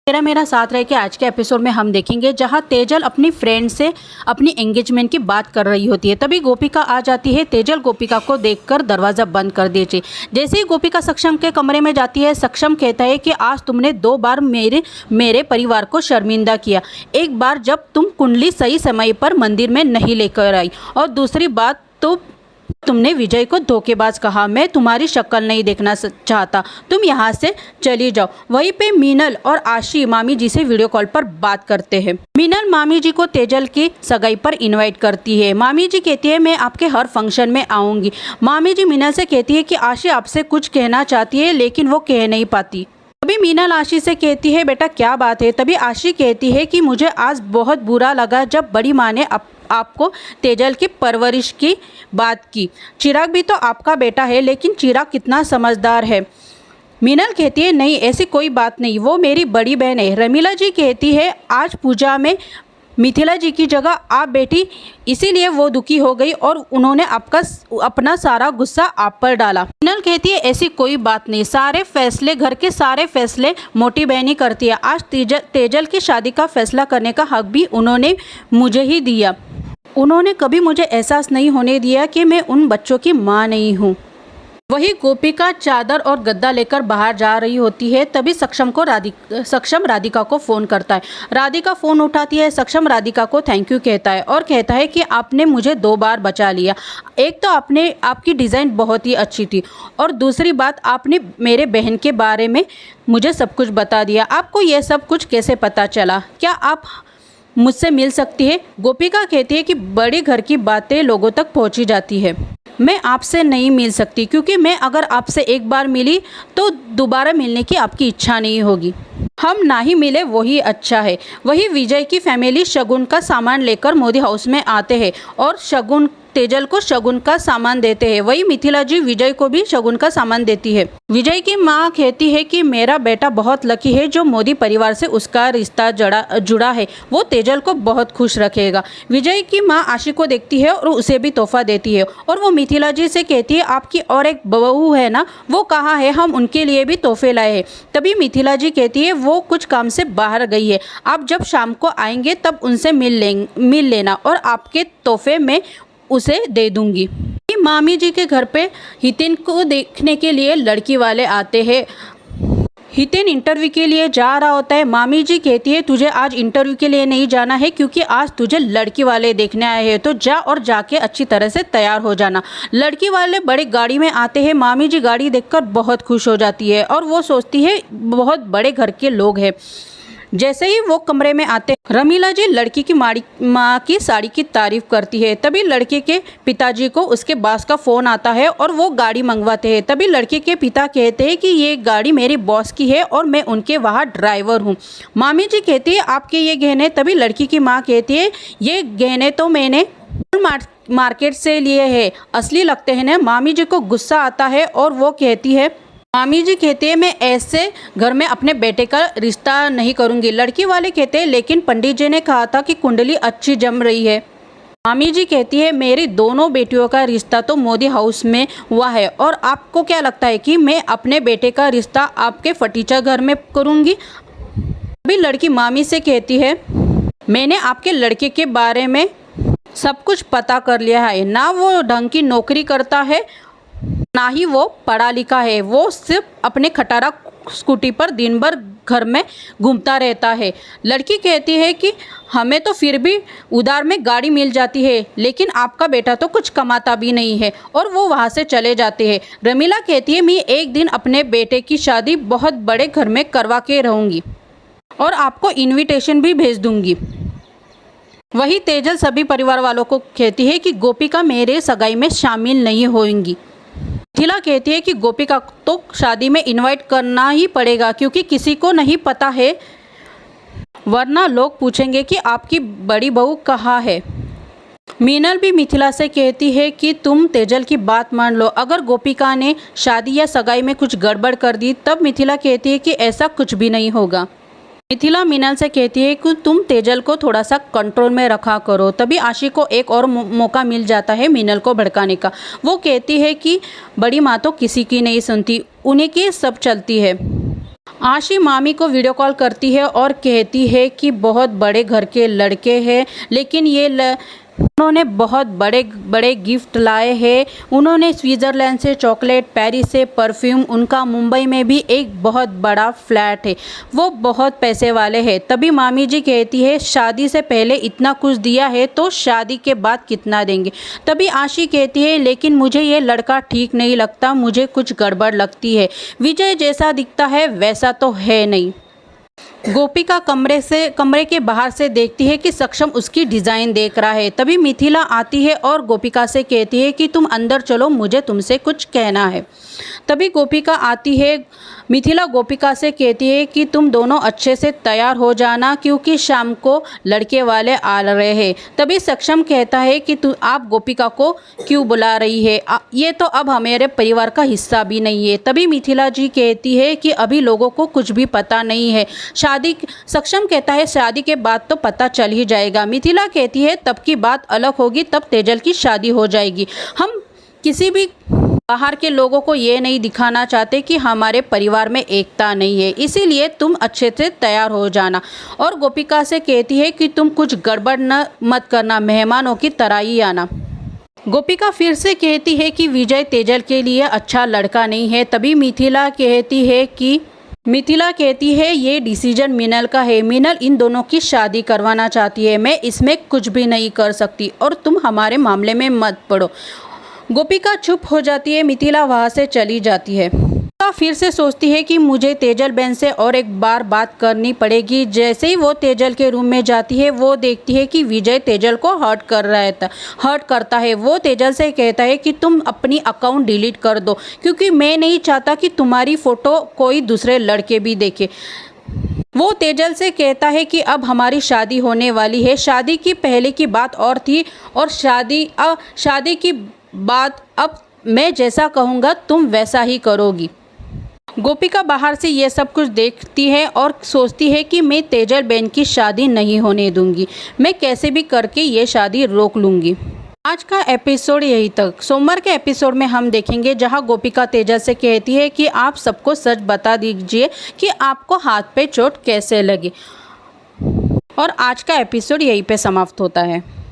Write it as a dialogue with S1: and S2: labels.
S1: तेरा मेरा साथ रह के आज के एपिसोड में हम देखेंगे जहां तेजल अपनी फ्रेंड से अपनी एंगेजमेंट की बात कर रही होती है। तभी गोपिका आ जाती है। तेजल गोपिका को देखकर दरवाज़ा बंद कर देती। जैसे ही गोपिका सक्षम के कमरे में जाती है, सक्षम कहता है कि आज तुमने 2 बार मेरे परिवार को शर्मिंदा किया। एक बार जब तुम कुंडली सही समय पर मंदिर में नहीं लेकर आई, और दूसरी बात तो तुमने विजय को धोखेबाज कहा। मैं तुम्हारी शक्ल नहीं देखना चाहता, तुम यहाँ से चली जाओ। वहीं पे मीनल और आशी मामी जी से वीडियो कॉल पर बात करते हैं। मीनल मामी जी को तेजल की सगाई पर इनवाइट करती है। मामी जी कहती है मैं आपके हर फंक्शन में आऊँगी। मामी जी मीनल से कहती है कि आशी आपसे कुछ कहना चाहती है लेकिन वो कह नहीं पाती। तभी मीनल आशी से कहती है बेटा क्या बात है। तभी आशी कहती है कि मुझे आज बहुत बुरा लगा जब बड़ी माँ ने आपको तेजल की परवरिश की बात की। चिराग भी तो आपका बेटा है, लेकिन चिराग कितना समझदार है। मीनल कहती है नहीं ऐसी कोई बात नहीं, वो मेरी बड़ी बहन है। रमीला जी कहती है आज पूजा में मिथिला जी की जगह आप बैठी, इसीलिए वो दुखी हो गई और उन्होंने अपना सारा गुस्सा आप पर डाला। मीनल कहती है ऐसी कोई बात नहीं, सारे फैसले घर के सारे फैसले मोटी बहन ही करती है। आज तेजल की शादी का फैसला करने का हक भी उन्होंने मुझे ही दिया। उन्होंने कभी मुझे एहसास नहीं होने दिया कि मैं उन बच्चों की माँ नहीं हूँ। वही गोपिका चादर और गद्दा लेकर बाहर जा रही होती है। तभी सक्षम राधिका को फ़ोन करता है। राधिका फ़ोन उठाती है। सक्षम राधिका को थैंक यू कहता है और कहता है कि आपने मुझे 2 बार बचा लिया। एक तो आपकी डिज़ाइन बहुत ही अच्छी थी, और दूसरी बात आपने मेरे बहन के बारे में मुझे सब कुछ बता दिया। आपको यह सब कुछ कैसे पता चला? क्या आप मुझसे मिल सकती है? गोपिका कहती है कि बड़े घर की बातें लोगों तक पहुंची जाती है। मैं आपसे नहीं मिल सकती क्योंकि मैं अगर आपसे एक बार मिली तो दोबारा मिलने की आपकी इच्छा नहीं होगी। हम ना ही मिले वही अच्छा है। वही विजय की फैमिली शगुन का सामान लेकर मोदी हाउस में आते हैं और तेजल को शगुन का सामान देते हैं। वही मिथिला जी विजय को भी शगुन का सामान देती है। विजय की माँ कहती है कि मेरा बेटा बहुत लकी है जो मोदी परिवार से उसका रिश्ता जुड़ा है, वो तेजल को बहुत खुश रखेगा। विजय की माँ आशी को देखती है और उसे भी तोहफा देती है, और वो मिथिला जी से कहती है आपकी और एक बहू है ना, वो कहाँ है, हम उनके लिए भी तोहफे लाए हैं। तभी मिथिला जी कहती है वो कुछ काम से बाहर गई है, आप जब शाम को आएंगे तब उनसे मिल लेना और आपके तोहफे में उसे दे दूंगी। मामी जी के घर पे हितिन को देखने के लिए लड़की वाले आते हैं। हितिन इंटरव्यू के लिए जा रहा होता है। मामी जी कहती है तुझे आज इंटरव्यू के लिए नहीं जाना है क्योंकि आज तुझे लड़की वाले देखने आए हैं, तो जा और जाके अच्छी तरह से तैयार हो जाना। लड़की वाले बड़ी गाड़ी में आते हैं। मामी जी गाड़ी देखकर बहुत खुश हो जाती है और वो सोचती है बहुत बड़े घर के लोग हैं। जैसे ही वो कमरे में आते रमीला जी लड़की की माँ की साड़ी की तारीफ करती है। तभी लड़के के पिताजी को उसके बॉस का फ़ोन आता है और वो गाड़ी मंगवाते हैं। तभी लड़के के पिता कहते हैं कि ये गाड़ी मेरी बॉस की है और मैं उनके वहाँ ड्राइवर हूँ। मामी जी कहती है आपके ये गहने? तभी लड़की की माँ कहती है ये गहने तो मैंने मार्केट से लिए हैं, असली लगते हैं ना। मामी जी को गुस्सा आता है और वो कहती है मामी जी कहते हैं मैं ऐसे घर में अपने बेटे का रिश्ता नहीं करूंगी। लड़की वाले कहते हैं लेकिन पंडित जी ने कहा था कि कुंडली अच्छी जम रही है। मामी जी कहती है मेरी दोनों बेटियों का रिश्ता तो मोदी हाउस में हुआ है, और आपको क्या लगता है कि मैं अपने बेटे का रिश्ता आपके फटीचा घर में करूंगी? अभी लड़की मामी से कहती है मैंने आपके लड़के के बारे में सब कुछ पता कर लिया है, ना वो ढंग की नौकरी करता है ना ही वो पढ़ा लिखा है, वो सिर्फ अपने खटारा स्कूटी पर दिन भर घर में घूमता रहता है। लड़की कहती है कि हमें तो फिर भी उधार में गाड़ी मिल जाती है, लेकिन आपका बेटा तो कुछ कमाता भी नहीं है, और वो वहाँ से चले जाते हैं। रमीला कहती है मैं एक दिन अपने बेटे की शादी बहुत बड़े घर में करवा के रहूँगी और आपको इन्विटेशन भी भेज दूँगी। वही तेजल सभी परिवार वालों को कहती है कि गोपिका मेरे सगाई में शामिल नहीं होंगी। मिथिला कहती है कि गोपिका तो शादी में इनवाइट करना ही पड़ेगा क्योंकि किसी को नहीं पता है, वरना लोग पूछेंगे कि आपकी बड़ी बहू कहाँ है। मीनल भी मिथिला से कहती है कि तुम तेजल की बात मान लो, अगर गोपिका ने शादी या सगाई में कुछ गड़बड़ कर दी तब मिथिला कहती है कि ऐसा कुछ भी नहीं होगा। मिथिला मीनल से कहती है कि तुम तेजल को थोड़ा सा कंट्रोल में रखा करो। तभी आशी को एक और मौका मिल जाता है मीनल को भड़काने का। वो कहती है कि बड़ी माँ तो किसी की नहीं सुनती, उन्हीं की सब चलती है। आशी मामी को वीडियो कॉल करती है और कहती है कि बहुत बड़े घर के लड़के हैं, लेकिन उन्होंने बहुत बड़े बड़े गिफ्ट लाए हैं। उन्होंने स्विट्ज़रलैंड से चॉकलेट, पेरिस से परफ्यूम, उनका मुंबई में भी एक बहुत बड़ा फ्लैट है, वो बहुत पैसे वाले हैं। तभी मामी जी कहती है शादी से पहले इतना कुछ दिया है तो शादी के बाद कितना देंगे। तभी आशी कहती है लेकिन मुझे ये लड़का ठीक नहीं लगता, मुझे कुछ गड़बड़ लगती है। विजय जैसा दिखता है वैसा तो है नहीं। गोपिका कमरे के बाहर से देखती है कि सक्षम उसकी डिज़ाइन देख रहा है। तभी मिथिला आती है और गोपिका से कहती है कि तुम अंदर चलो, मुझे तुमसे कुछ कहना है। तभी गोपिका आती है। मिथिला गोपिका से कहती है कि तुम दोनों अच्छे से तैयार हो जाना क्योंकि शाम को लड़के वाले आ रहे हैं। तभी सक्षम कहता है कि आप गोपिका को क्यों बुला रही है, ये तो अब हमारे परिवार का हिस्सा भी नहीं है। तभी मिथिला जी कहती है कि अभी लोगों को कुछ भी पता नहीं है, सक्षम कहता है शादी के बाद तो पता चल ही जाएगा। मिथिला कहती है तब की बात अलग होगी, तब तेजल की शादी हो जाएगी। हम किसी भी बाहर के लोगों को ये नहीं दिखाना चाहते कि हमारे परिवार में एकता नहीं है, इसीलिए तुम अच्छे से तैयार हो जाना। और गोपिका से कहती है कि तुम कुछ गड़बड़ मत करना, मेहमानों की तरह ही आना। गोपिका फिर से कहती है कि विजय तेजल के लिए अच्छा लड़का नहीं है। तभी मिथिला कहती है ये डिसीजन मिनल का है, मिनल इन दोनों की शादी करवाना चाहती है, मैं इसमें कुछ भी नहीं कर सकती और तुम हमारे मामले में मत पड़ो। गोपिका चुप हो जाती है। मिथिला वहाँ से चली जाती है। गोपिका फिर से सोचती है कि मुझे तेजल बहन से और एक बार बात करनी पड़ेगी। जैसे ही वो तेजल के रूम में जाती है वो देखती है कि विजय तेजल को हर्ट करता है। वो तेजल से कहता है कि तुम अपनी अकाउंट डिलीट कर दो क्योंकि मैं नहीं चाहता कि तुम्हारी फ़ोटो कोई दूसरे लड़के भी देखे। वो तेजल से कहता है कि अब हमारी शादी होने वाली है, शादी की पहले की बात और थी और शादी की बात अब मैं जैसा कहूँगा तुम वैसा ही करोगी। गोपिका बाहर से ये सब कुछ देखती है और सोचती है कि मैं तेजल बहन की शादी नहीं होने दूंगी, मैं कैसे भी करके ये शादी रोक लूँगी। आज का एपिसोड यही तक। सोमवार के एपिसोड में हम देखेंगे जहां गोपिका तेजल से कहती है कि आप सबको सच बता दीजिए कि आपको हाथ पे चोट कैसे लगी। और आज का एपिसोड यहीं पे समाप्त होता है।